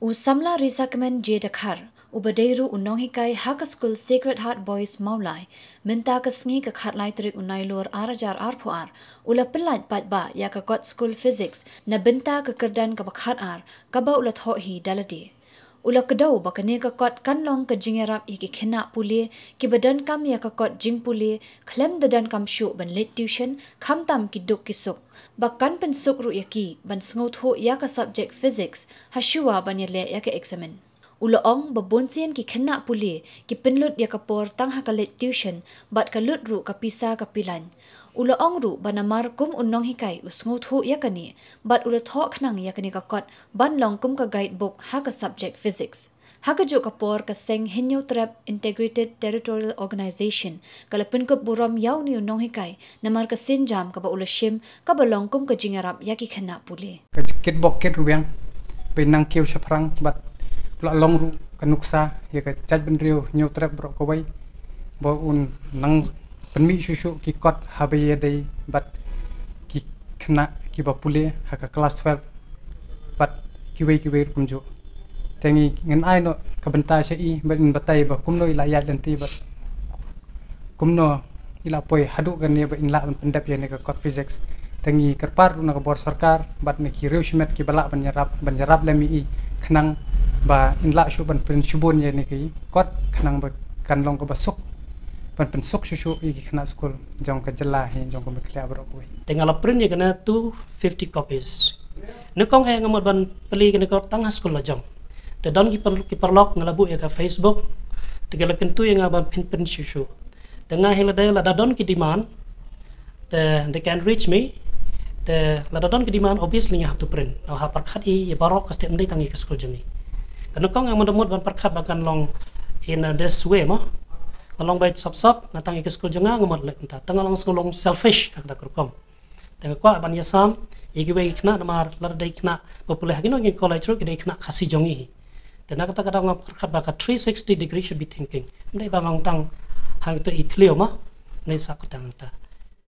Usamla risakmen je dakar, ubadeiru unong hikai haka school Sacred Heart Boys maulai, minta kesngi ke khatlai terik unai luar arajar arpuar, ula pelat patba ya ke kot school physics na benta ke kerdan ke bakhat ar, kaba ula thohi dalade. Ula kedau bakane ke kot kanlong ke jingerap iki kena puli, ki badan kam ya ke kot jing puli, klem dadan kam syuk ban lit tuition, kam tam ki duk kisuk. Bakan pensuk ru yaki, ban sengut ho ya ke subject physics, hasyua ban yale ya ke examen. Ula ong babonsian ki kena puli, ki penlut ya ke por tang ha ke lit tuition, bat ke lut ru ke pisa ke pilan. Ula ong ru banamar kum unong hikai usngut ho ya kani, bat ula thok knang ya kani ka kot, ban long kum ka guidebook ha ke subject physics. Ha ke jo kapor ke seng Henyo Trap Integrated Territorial Organization, kala penkup buram yau ni unong hikai, namar ke sinjam ka ba ula shim, ka ba long kum ke jingarap ya ki kena puli. Kit bokit ruang, benang kiu saprang bat la long ru kanuksa ya ke chat benrio Henyo Trap bro kawai, ba un nang penmi susu ki kot habaya dai bat ki kena ki ba puli ha ke kelas 12 bat kiwei kumjo. Tengi ngan ai no kabenta sei ben batai ba kumno ila ya danti ba kumno ila poi hadu kan ne ba inla pendap ya ne ka kot physics tengi kerpar na ka bor sarkar bat ne ki reushmet ki bala banjarab lemi i khnang ba inla shu ban pen shubun ya ne ki kot khnang ba kan long ko basuk ban pensuk shu i ki khna school jong ka jela he jong ko mekla bro ko tengal print ya kana 250 copies nekong he ngamot ban peli kana ko tang school la jong te don ki perlok ngalabu ya ka Facebook tegala kentu yang aban pin shu tengah hilada la don ki demand they can reach me the la don ki demand obviously you have to print now ha parkhat I ya barok ka stem dai tangi ka school jami kan kong ang modamot ban parkhat bakan long in this way ma long by sop na tangi ka school janga ngamot lek ta tengah long school long selfish ka kurkom tengah kwa ban yasam igi we kna namar la dai kna populeh gino ngi college ro ki dai kna khasi jongi dan kata kadang perkat baka 360 degree should be thinking. Mendai bang tang hang tu itlio mah, nei sakutang ta.